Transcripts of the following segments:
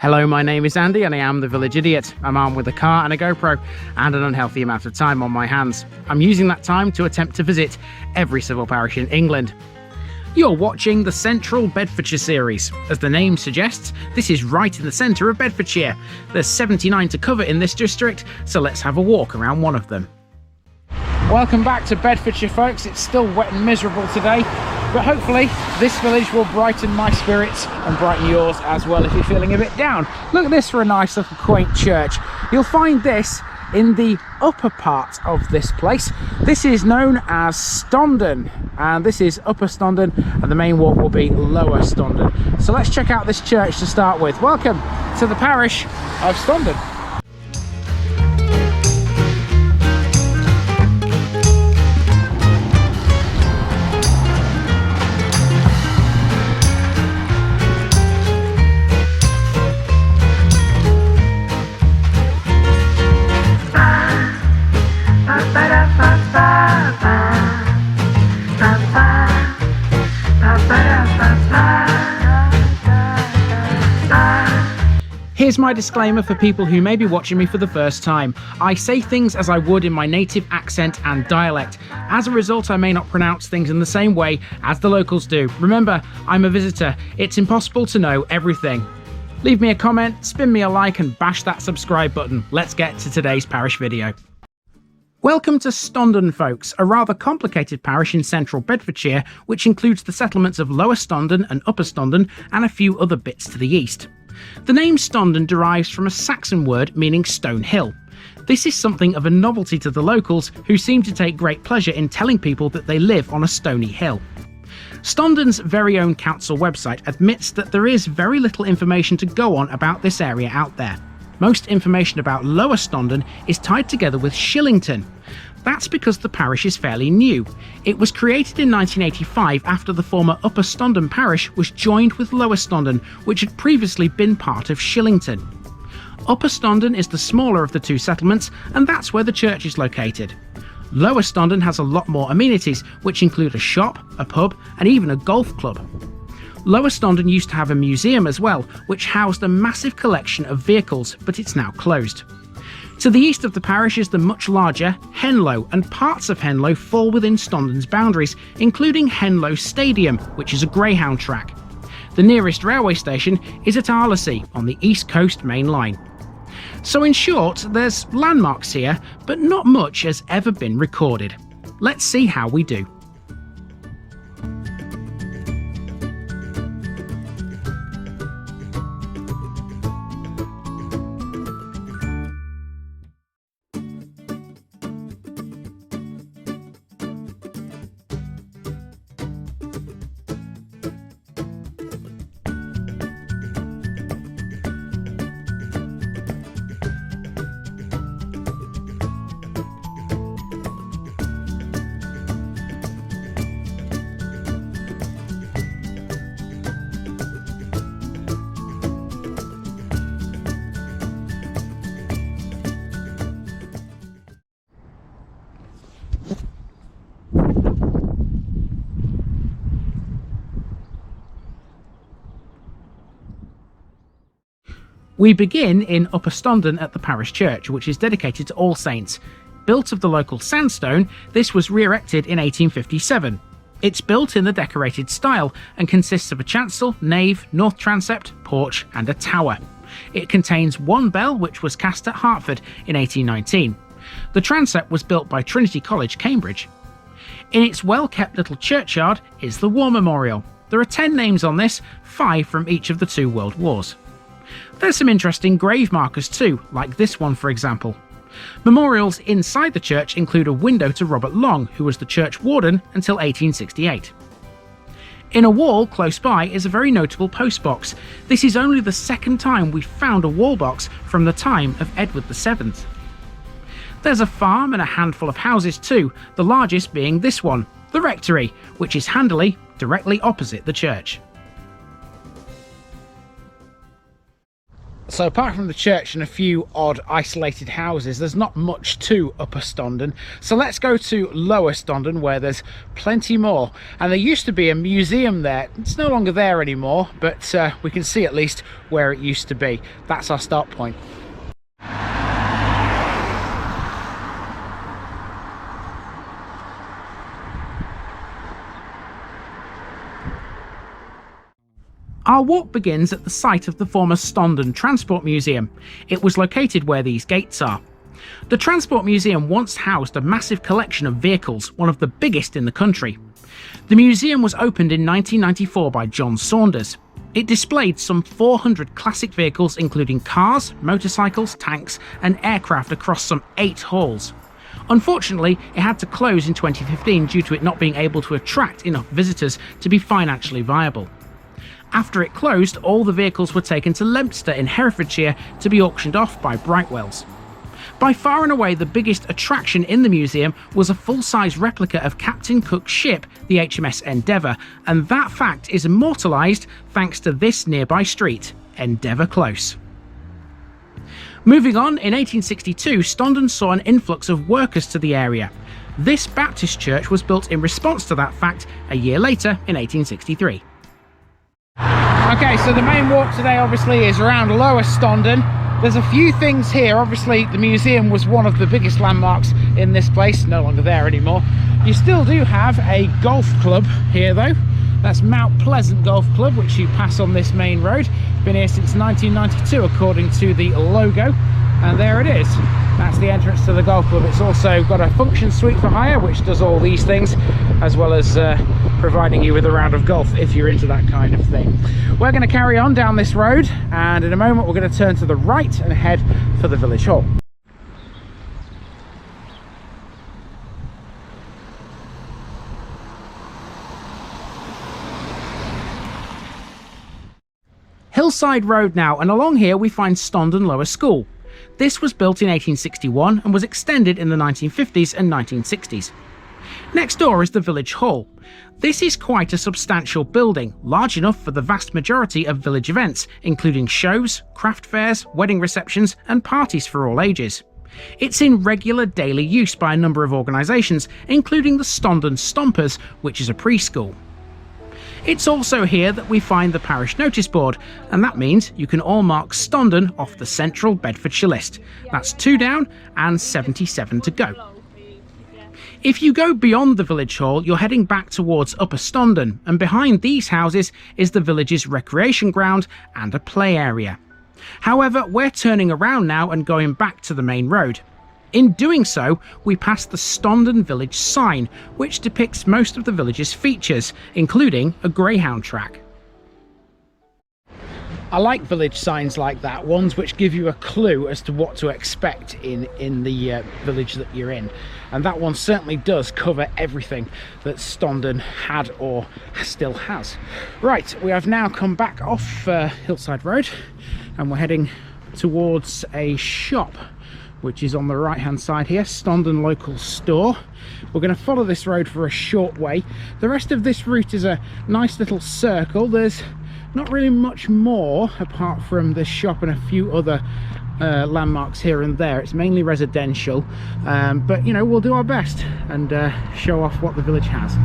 Hello, my name is Andy and I am the Village Idiot. I'm armed with a car and a GoPro and an unhealthy amount of time on my hands. I'm using that time to attempt to visit every civil parish in England. You're watching the Central Bedfordshire series. As the name suggests, this is right in the centre of Bedfordshire. There's 79 to cover in this district, so let's have a walk around one of them. Welcome back to Bedfordshire, folks. It's still wet and miserable today, but hopefully this village will brighten my spirits and brighten yours as well if you're feeling a bit down. Look at this for a nice little quaint church. You'll find this in the upper part of this place. This is known as Stondon, and this is Upper Stondon, and the main walk will be Lower Stondon. So let's check out this church to start with. Welcome to the parish of Stondon. Here's my disclaimer for people who may be watching me for the first time. I say things as I would in my native accent and dialect. As a result, I may not pronounce things in the same way as the locals do. Remember, I'm a visitor. It's impossible to know everything. Leave me a comment, spin me a like and bash that subscribe button. Let's get to today's parish video. Welcome to Stondon, folks, a rather complicated parish in central Bedfordshire, which includes the settlements of Lower Stondon and Upper Stondon and a few other bits to the east. The name Stondon derives from a Saxon word meaning stone hill. This is something of a novelty to the locals, who seem to take great pleasure in telling people that they live on a stony hill. Stondon's very own council website admits that there is very little information to go on about this area out there. Most information about Lower Stondon is tied together with Shillington. That's because the parish is fairly new. It was created in 1985 after the former Upper Stondon parish was joined with Lower Stondon, which had previously been part of Shillington. Upper Stondon is the smaller of the two settlements, and that's where the church is located. Lower Stondon has a lot more amenities, which include a shop, a pub, and even a golf club. Lower Stondon used to have a museum as well, which housed a massive collection of vehicles, but it's now closed. To the east of the parish is the much larger Henlow, and parts of Henlow fall within Stondon's boundaries, including Henlow Stadium, which is a greyhound track. The nearest railway station is at Arlesey on the East Coast Main Line. So in short, there's landmarks here, but not much has ever been recorded. Let's see how we do. We begin in Upper Stondon at the parish church, which is dedicated to All Saints. Built of the local sandstone, this was re-erected in 1857. It's built in the decorated style and consists of a chancel, nave, north transept, porch and a tower. It contains one bell which was cast at Hertford in 1819. The transept was built by Trinity College, Cambridge. In its well-kept little churchyard is the War Memorial. There are 10 names on this, 5 from each of the 2 World Wars. There's some interesting grave markers too, like this one for example. Memorials inside the church include a window to Robert Long, who was the church warden until 1868. In a wall close by is a very notable postbox. This is only the second time we've found a wall box from the time of Edward VII. There's a farm and a handful of houses too, the largest being this one, the rectory, which is handily directly opposite the church. So apart from the church and a few odd isolated houses, there's not much to Upper Stondon. So let's go to Lower Stondon, where there's plenty more. And there used to be a museum there. It's no longer there anymore, but we can see at least where it used to be. That's our start point. Our walk begins at the site of the former Stondon Transport Museum. It was located where these gates are. The Transport Museum once housed a massive collection of vehicles, one of the biggest in the country. The museum was opened in 1994 by John Saunders. It displayed some 400 classic vehicles, including cars, motorcycles, tanks and aircraft across some 8 halls. Unfortunately, it had to close in 2015 due to it not being able to attract enough visitors to be financially viable. After it closed, all the vehicles were taken to Leominster in Herefordshire to be auctioned off by Brightwells. By far and away the biggest attraction in the museum was a full-size replica of Captain Cook's ship, the HMS Endeavour, and that fact is immortalised thanks to this nearby street, Endeavour Close. Moving on, in 1862, Stondon saw an influx of workers to the area. This Baptist church was built in response to that fact a year later in 1863. Okay, so the main walk today obviously is around Lower Stondon. There's a few things here. Obviously the museum was one of the biggest landmarks in this place, no longer there anymore. You still do have a golf club here though. That's Mount Pleasant Golf Club, which you pass on this main road. Been here since 1992 according to the logo, and there it is. That's the entrance to the golf club. It's also got a function suite for hire which does all these things, as well as providing you with a round of golf if you're into that kind of thing. We're going to carry on down this road, and in a moment we're going to turn to the right and head for the village hall. Hillside Road now, and along here we find Stondon Lower School. This was built in 1861 and was extended in the 1950s and 1960s. Next door is the village hall. This is quite a substantial building, large enough for the vast majority of village events, including shows, craft fairs, wedding receptions and parties for all ages. It's in regular daily use by a number of organisations, including the Stondon Stompers, which is a preschool. It's also here that we find the parish notice board, and that means you can all mark Stondon off the Central Bedfordshire list. That's 2 down and 77 to go. If you go beyond the village hall, you're heading back towards Upper Stondon, and behind these houses is the village's recreation ground and a play area. However, we're turning around now and going back to the main road. In doing so, we pass the Stondon village sign, which depicts most of the village's features, including a greyhound track. I like village signs like that, ones which give you a clue as to what to expect in the village that you're in. And that one certainly does cover everything that Stondon had or still has. Right, we have now come back off Hillside Road, and we're heading towards a shop which is on the right hand side here, Stondon Local Store. We're going to follow this road for a short way. The rest of this route is a nice little circle. There's not really much more apart from this shop and a few other landmarks here and there. It's mainly residential, but you know, we'll do our best and show off what the village has.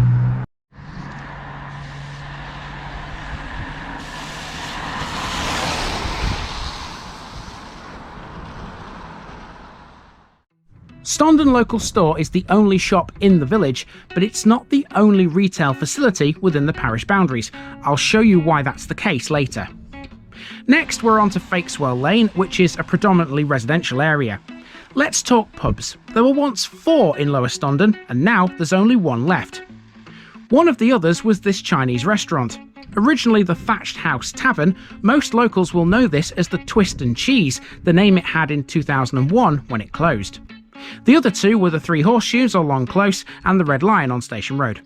Stondon Local Store is the only shop in the village, but it's not the only retail facility within the parish boundaries. I'll show you why that's the case later. Next, we're on to Fakeswell Lane, which is a predominantly residential area. Let's talk pubs. There were once 4 in Lower Stondon, and now there's only 1 left. One of the others was this Chinese restaurant. Originally the Thatched House Tavern, most locals will know this as the Twist and Cheese, the name it had in 2001 when it closed. The other 2 were the 3 Horseshoes or Long Close and the Red Lion on Station Road.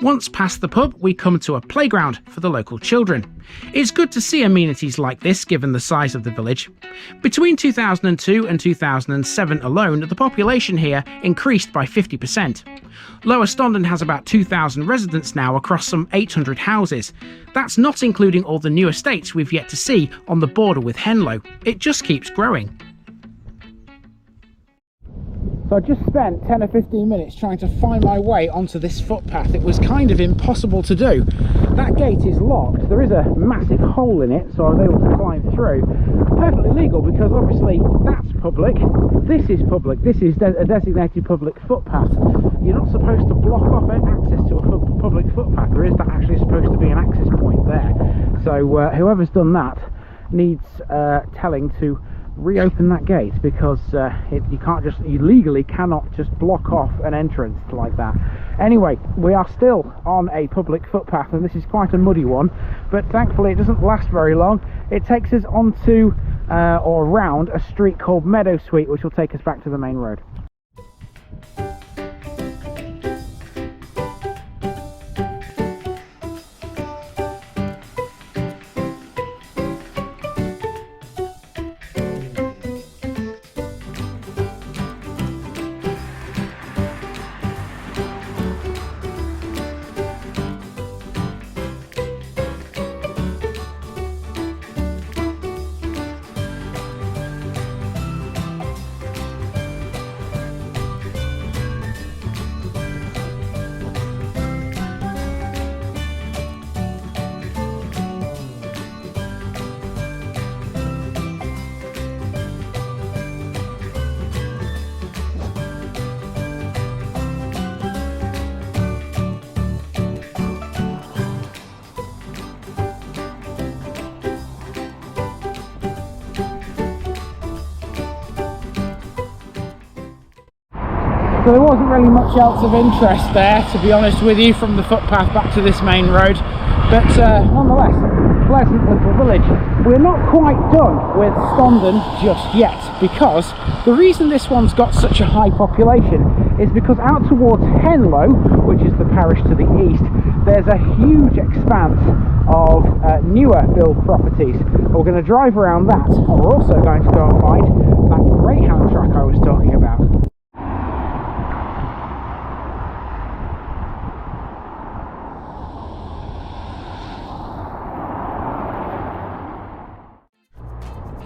Once past the pub, we come to a playground for the local children. It's good to see amenities like this given the size of the village. Between 2002 and 2007 alone, the population here increased by 50%. Lower Stondon has about 2,000 residents now across some 800 houses. That's not including all the new estates we've yet to see on the border with Henlow. It just keeps growing. So I just spent 10 or 15 minutes trying to find my way onto this footpath. It was kind of impossible to do. That gate is locked. There is a massive hole in it, so I was able to climb through. Perfectly legal, because obviously that's public. This is public. This is a designated public footpath. You're not supposed to block off access to a public footpath. There is actually supposed to be an access point there. So whoever's done that needs telling to reopen that gate, because you legally cannot just block off an entrance like that. Anyway, we are still on a public footpath, and this is quite a muddy one, but thankfully it doesn't last very long. It takes us onto or around a street called Meadow Sweet, which will take us back to the main road. So there wasn't really much else of interest there, to be honest with you, from the footpath back to this main road, but nonetheless, pleasant little village. We're not quite done with Stondon just yet, because the reason this one's got such a high population is because out towards Henlow, which is the parish to the east, there's a huge expanse of newer build properties. We're going to drive around that, and we're also going to go and find that greyhound track I was talking about.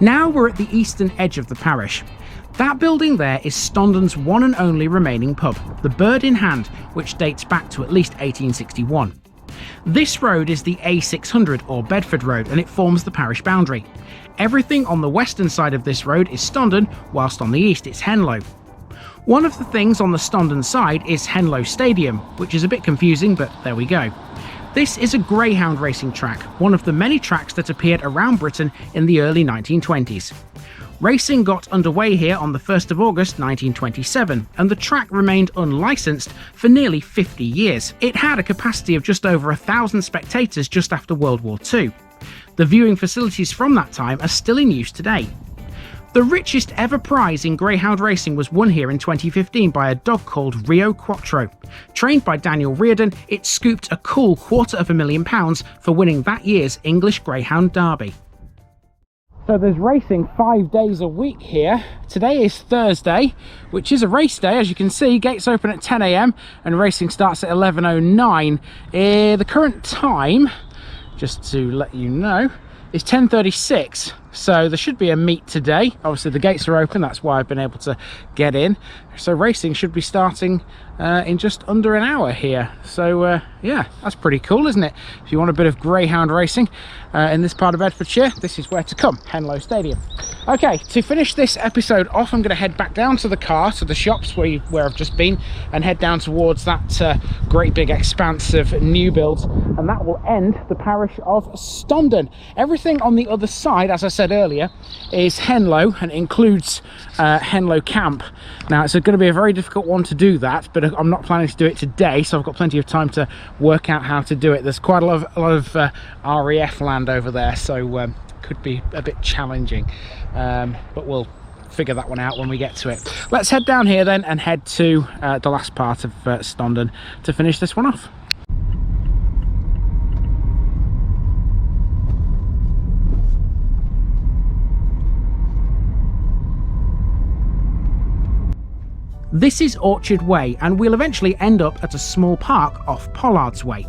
Now we're at the eastern edge of the parish. That building there is Stondon's one and only remaining pub, the Bird in Hand, which dates back to at least 1861. This road is the A600 or Bedford Road, and it forms the parish boundary. Everything on the western side of this road is Stondon, whilst on the east it's Henlow. One of the things on the Stondon side is Henlow Stadium, which is a bit confusing, but there we go. This is a greyhound racing track, one of the many tracks that appeared around Britain in the early 1920s. Racing got underway here on the 1st of August 1927, and the track remained unlicensed for nearly 50 years. It had a capacity of just over 1,000 spectators just after World War II. The viewing facilities from that time are still in use today. The richest ever prize in greyhound racing was won here in 2015 by a dog called Rio Quattro. Trained by Daniel Reardon, it scooped a cool £250,000 for winning that year's English Greyhound Derby. So there's racing 5 days a week here. Today is Thursday, which is a race day. As you can see, gates open at 10 AM and racing starts at 11:09. The current time, just to let you know, is 10:36, so there should be a meet today. Obviously the gates are open, that's why I've been able to get in. So racing should be starting in just under an hour here. So yeah, that's pretty cool, isn't it? If you want a bit of greyhound racing in this part of Bedfordshire, this is where to come, Henlow Stadium. Okay, to finish this episode off, I'm going to head back down to the car, to the shops where I've just been, and head down towards that great big expanse of new builds, and that will end the parish of Stondon. Everything on the other side, as I said earlier, is Henlow, and it includes Henlow Camp. Now it's going to be a very difficult one to do that, but I'm not planning to do it today, so I've got plenty of time to work out how to do it. There's quite a lot of RAF land over there, so could be a bit challenging, but we'll figure that one out when we get to it. Let's head down here then and head to the last part of Stondon to finish this one off. This is Orchard Way, and we'll eventually end up at a small park off Pollard's Way.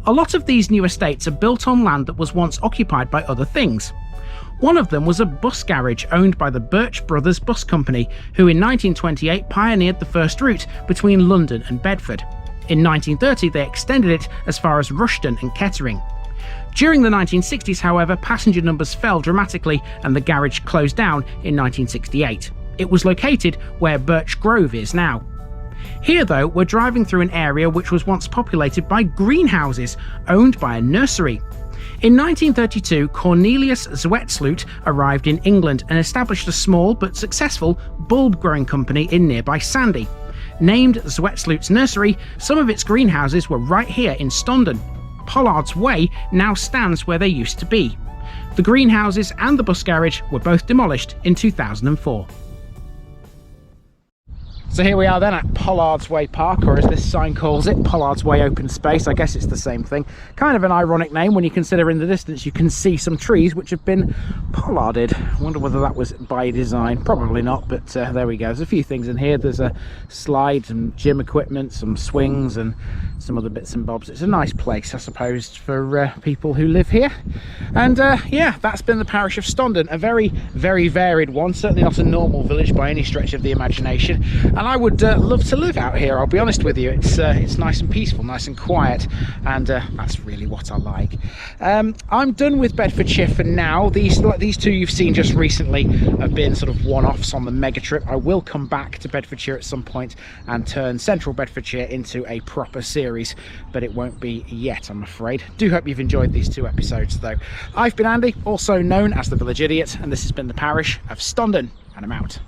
A lot of these new estates are built on land that was once occupied by other things. One of them was a bus garage owned by the Birch Brothers Bus Company, who in 1928 pioneered the first route between London and Bedford. In 1930 they extended it as far as Rushden and Kettering. During the 1960s, however, passenger numbers fell dramatically and the garage closed down in 1968. It was located where Birch Grove is now. Here though, we're driving through an area which was once populated by greenhouses owned by a nursery. In 1932, Cornelius Zwetsloot arrived in England and established a small but successful bulb growing company in nearby Sandy. Named Zwetsloot's Nursery, some of its greenhouses were right here in Stondon. Pollard's Way now stands where they used to be. The greenhouses and the bus garage were both demolished in 2004. So here we are then at Pollard's Way Park, or as this sign calls it, Pollard's Way Open Space. I guess it's the same thing. Kind of an ironic name when you consider in the distance you can see some trees which have been pollarded. I wonder whether that was by design. Probably not, but there we go. There's a few things in here. There's a slide, some gym equipment, some swings and some other bits and bobs. It's a nice place, I suppose, for people who live here. And yeah, that's been the parish of Stondon. A very, very varied one. Certainly not a normal village by any stretch of the imagination. And I would love to live out here, I'll be honest with you. It's nice and peaceful, nice and quiet, and that's really what I like. I'm done with Bedfordshire for now. These two you've seen just recently have been sort of one-offs on the mega trip. I will come back to Bedfordshire at some point and turn Central Bedfordshire into a proper series, but it won't be yet, I'm afraid. Do hope you've enjoyed these two episodes though. I've been Andy, also known as the Village Idiot, and this has been the parish of Stondon, and I'm out.